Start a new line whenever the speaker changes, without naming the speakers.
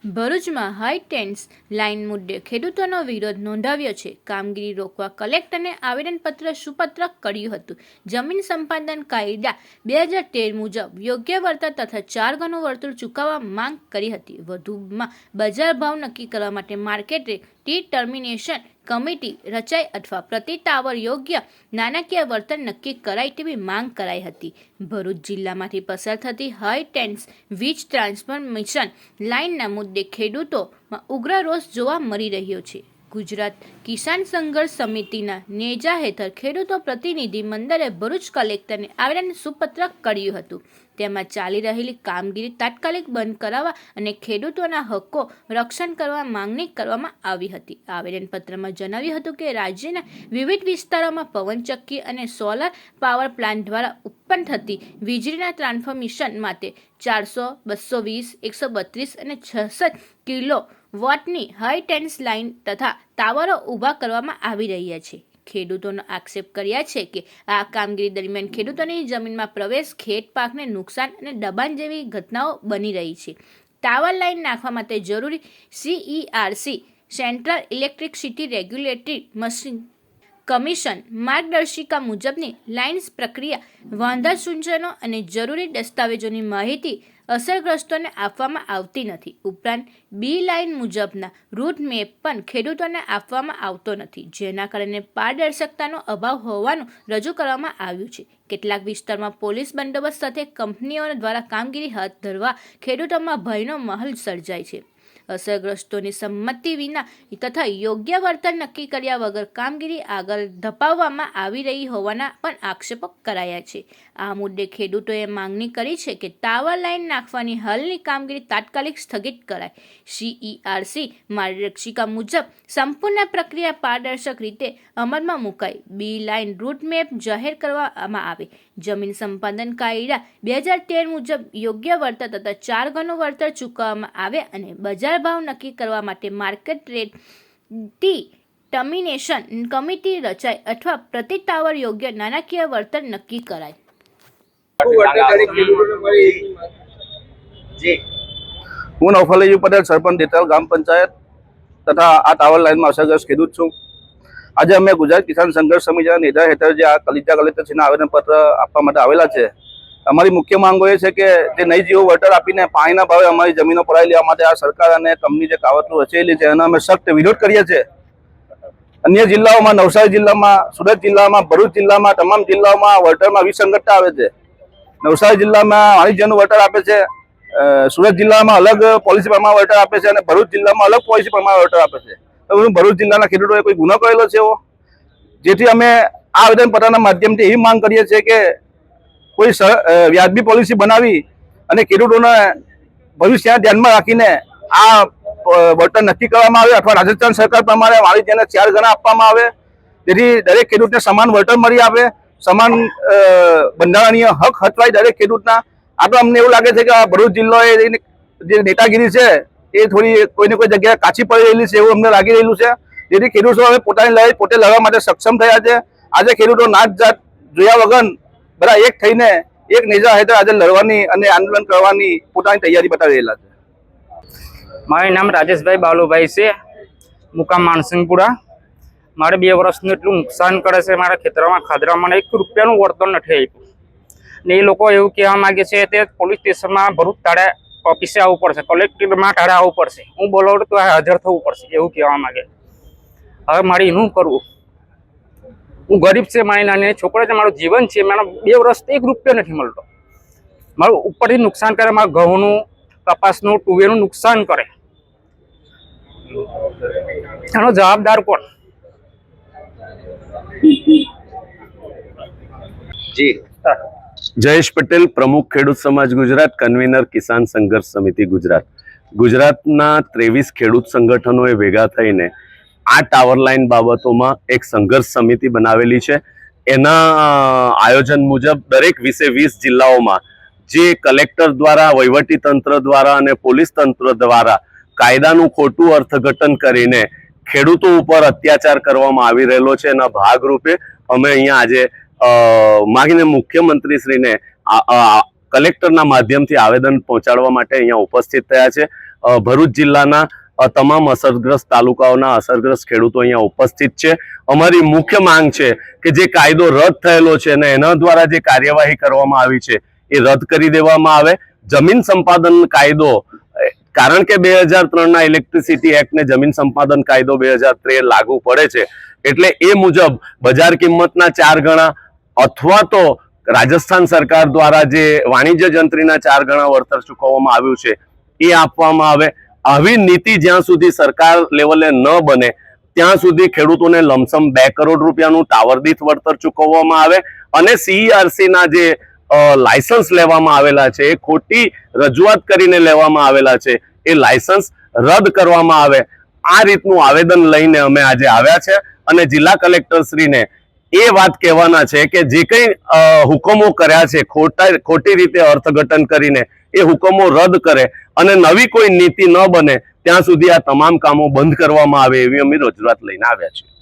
ભરૂચમાં high tense line મુદ્દે ખેડૂતોનો વિરોધ નોંધાવ્યો છે. કામગીરી રોકવા કલેક્ટરને આવેદનપત્ર સુપત્ર કર્યું હતું. જમીન સંપાદન કાયદા 2013 મુજબ યોગ્ય વળતર તથા 4 ગણું વળતર ચૂકવવા માંગ કરી હતી. વધુમાં બજાર ભાવ નક્કી કરવા માટે માર્કેટ રેટ ડિટર્મિનેશન કમિટી રચાઈ અથવા પ્રતિ ટાવર યોગ્ય નાણાકીય વળતર નક્કી કરાય તેવી માંગ કરાઈ હતી. ભરૂચ જિલ્લામાંથી પસાર થતી હાઈ ટેન્સ વીજ ટ્રાન્સમિશન લાઇનના મુદ્દે ખેડૂતોમાં ઉગ્ર રોષ જોવા મળી રહ્યો છે. ગુજરાત કિસાન સંઘર્ષ સમિતિના નેજા હેઠળ ખેડૂતો પ્રતિનિધિ મંડળે ભરૂચ કલેક્ટરને આવેદન સુપત્ર કર્યું હતું. તેમાં ચાલી રહેલી કામગીરી તાત્કાલિક બંધ કરાવવા અને ખેડૂતોના હક્કો રક્ષણ કરવા માંગણી કરવામાં આવી હતી. આવેદનપત્રમાં જણાવ્યું હતું કે રાજ્યના વિવિધ વિસ્તારોમાં પવનચક્કી અને સોલર પાવર પ્લાન્ટ દ્વારા ઉત્પન્ન થતી વીજળીના ટ્રાન્સફોર્મેશન માટે 400, 220, 132 અને 66 કિલો વોટની હાઈ ટેન્સ લાઇન તથા ટાવરો ઊભા કરવામાં આવી રહ્યા છે. ખેડૂતોનો આક્ષેપ કર્યા છે કે આ કામગીરી દરમિયાન ખેડૂતોની જમીનમાં પ્રવેશ, ખેત પાકને નુકસાન અને દબાણ જેવી ઘટનાઓ બની રહી છે. ટાવર લાઇન નાખવા માટે જરૂરી CERC central electricity regulatory commission માર્ગદર્શિકા મુજબની લાઇન્સ પ્રક્રિયા, વાંધા સૂચનો અને જરૂરી દસ્તાવેજોની માહિતી અસરગ્રસ્તોને આપવામાં આવતી નથી. ઉપરાંત બી લાઇન મુજબના રૂટ મેપ પણ ખેડૂતોને આપવામાં આવતો નથી, જેના કારણે પારદર્શકતાનો અભાવ હોવાનું રજૂ કરવામાં આવ્યું છે. કેટલાક વિસ્તારમાં પોલીસ બંદોબસ્ત સાથે કંપનીઓ દ્વારા કામગીરી હાથ ધરવા ખેડૂતોમાં ભયનો માહોલ સર્જાય છે. અસરગ્રસ્તોની સંમતિ વિના તથા યોગ્ય વળતર નક્કી કર્યા વગર કામગીરી આગળ ધપાવવામાં આવી રહી હોવાના પણ આક્ષેપો કરાયા છે. આ મુદ્દે ખેડૂતોએ માંગણી કરી છે કે ટાવર લાઇન નાખવાની હાલની કામગીરી તાત્કાલિક સ્થગિત કરાય. CERC માર્ગદર્શિકા મુજબ સંપૂર્ણ પ્રક્રિયા પારદર્શક રીતે અમલમાં મુકાય. બી લાઇન રૂટ મેપ જાહેર કરવામાં આવે. જમીન સંપાદન કાયદા 2013 મુજબ યોગ્ય વળતર તથા 4 ગણું વળતર ચૂકવવામાં આવે અને બજાર ભાવ નક્કી કરવા માટે માર્કેટ રેટ ડિટર્મિનેશન કમિટી રચાય અથવા પ્રતિ ટાવર યોગ્ય નાણાકીય વળતર નક્કી કરાય.
હું નવફાલી પટેલ, સરપંચ દેતાલ ગ્રામ પંચાયત તથા આ ટાવર લાઇનમાં અસરગ્રસ્ત ખેડૂત છું. આજે અમે ગુજરાત કિસાન સંઘર્ષ સમિતિના નેજા હેઠળ જે આ કલેક્ટરશ્રીને આવેદનપત્ર આપવા માટે આવેલા છે. અમારી મુખ્ય માંગો એ છે કે જે નહીં જેવું વળતર આપીને પાણીના ભાવે અમારી જમીનો પડાવી લેવા માટે આ સરકાર અને કંપની જે કાવતરું રચેલી છે એનો અમે સખ્ત વિરોધ કરીએ છીએ. અન્ય જિલ્લાઓમાં, નવસારી જિલ્લામાં, સુરત જિલ્લામાં, ભરૂચ જિલ્લામાં, તમામ જિલ્લાઓમાં વળતરમાં વિસંગતતા આવે છે. નવસારી જિલ્લામાં વાણિજ્યનું વળતર આપે છે, સુરત જિલ્લામાં અલગ પોલિસી પ્રમાણે વળતર આપે છે અને ભરૂચ જિલ્લામાં અલગ પોલિસી પ્રમાણે વળતર આપે છે. તો ભરૂચ જિલ્લાના ખેડૂતોએ કોઈ ગુનો કરેલો છે એવો? જેથી અમે આ આવેદનપત્રના માધ્યમથી એવી માંગ કરીએ છીએ કે કોઈ વ્યાજબી પોલિસી બનાવી અને ખેડૂતોને ભવિષ્ય ધ્યાનમાં રાખીને આ વળતર નક્કી કરવામાં આવે અથવા રાજસ્થાન સરકાર પ્રમાણે વાણિજ્યને 4 ગણા આપવામાં આવે, જેથી દરેક ખેડૂતને સમાન વળતર મળી આવે, સમાન બંધારણીય હક હચવાય દરેક ખેડૂતના. આ તો અમને એવું લાગે છે કે આ ભરૂચ જિલ્લો જે નેતાગીરી છે એ થોડી કોઈને કોઈ જગ્યાએ કાચી પડી રહેલી છે એવું અમને લાગી રહેલું છે. જેથી ખેડૂતો હવે પોતાની લડાઈ પોતે લડવા માટે સક્ષમ થયા છે. આજે ખેડૂતો નાત જાત જોયા વગર બધા એક થઈને એક નેજા હેઠળ આજે લડવાની અને આંદોલન કરવાની પોતાની તૈયારી બતાવી રહેલા છે.
મારું નામ રાજેશભાઈ બાલુભાઈ છે, મુકામ માનસિંગપુરા. મારે 2 વર્ષનું એટલું નુકસાન કરે છે. મારા ખેતરમાં ખાદરામાં 1 રૂપિયાનું વળતર નથી આપ્યું ને એ લોકો એવું કહેવા માંગે છે તે પોલીસ સ્ટેશનમાં ભરૂચ તાળે ઓફિસે આવવું પડશે, કલેક્ટરમાં તાળે આવવું પડશે, હું બોલાવું તો હાજર થવું પડશે એવું કહેવા માંગે. હવે મારે એનું કરવું? હું ગરીબ છે, મારી નાની છોકરા છે, મારું જીવન છે. મારા 2 વર્ષથી 1 રૂપિયો નથી મળતો. મારું ઉપરથી નુકસાન કરે, મારા ઘઉંનું, કપાસનું, તુવેરનું નુકસાન કરે. એનો જવાબદાર કોણ?
જી, જયેશ પટેલ, પ્રમુખ ખેડૂત સમાજ ગુજરાત, કન્વીનર કિસાન સંઘર્ષ સમિતિ ગુજરાત. ગુજરાતના 23 ખેડૂત સંગઠનોએ ભેગા થઈને આ ટાવર લાઇન બાબતોમાં એક સંઘર્ષ સમિતિ બનાવેલી છે. એના આયોજન મુજબ દરેક 20 જિલ્લાઓમાં જે કલેક્ટર દ્વારા, વહીવટી તંત્ર દ્વારા અને પોલીસ તંત્ર દ્વારા કાયદાનું ખોટું અર્થઘટન કરીને ખેડૂતો ઉપર અત્યાચાર કરવામાં આવી રહેલો છે, એના ભાગરૂપે અમે અહીંયા આજે માગીને મુખ્યમંત્રીશ્રીને કલેક્ટરના માધ્યમથી આવેદન પહોંચાડવા માટે અહીંયા ઉપસ્થિત થયા છે. ભરૂચ જિલ્લાના તમામ અસરગ્રસ્ત તાલુકાઓના અસરગ્રસ્ત ખેડૂતો અહીંયા ઉપસ્થિત છે. અમારી મુખ્ય માંગ છે કે જે કાયદો રદ થયેલો છે અને એના દ્વારા જે કાર્યવાહી કરવામાં આવી છે એ રદ કરી દેવામાં આવે. જમીન સંપાદન કાયદો, કારણ કે 2003ના ઇલેક્ટ્રિસિટી એક્ટ ને જમીન સંપાદન કાયદો 2013 લાગુ પડે છે, એટલે એ મુજબ બજાર કિંમતના 4 ગણા અથવા તો રાજસ્થાન સરકાર દ્વારા જે વાણિજ્ય જંત્રીના 4 ગણા વળતર ચૂકવવામાં આવ્યું છે એ આપવામાં આવે. આવી નીતિ જ્યાં સુધી સરકાર લેવલે ન બને ત્યાં સુધી ખેડૂતોને લમસમ 2 કરોડ રૂપિયાનું ટાવર દીઠ વળતર ચૂકવવામાં આવે અને CERC ના જે લાયસન્સ લેવામાં આવેલા છે એ ખોટી રજૂઆત કરીને લેવામાં આવેલા છે એ લાયસન્સ રદ કરવામાં આવે. આ રીતનું આવેદન લઈને અમે આજે આવ્યા છે અને જિલ્લા કલેક્ટરશ્રીને એ વાત કહેવાના છે કે જે કંઈ હુકમો કર્યા છે ખોટી રીતે અર્થઘટન કરીને એ હુકમો રદ કરે અને નવી કોઈ નીતિ ન બને ત્યાં સુધી આ તમામ કામો બંધ કરવામાં આવે એવી અમે રજૂઆત લઈને આવ્યા છીએ.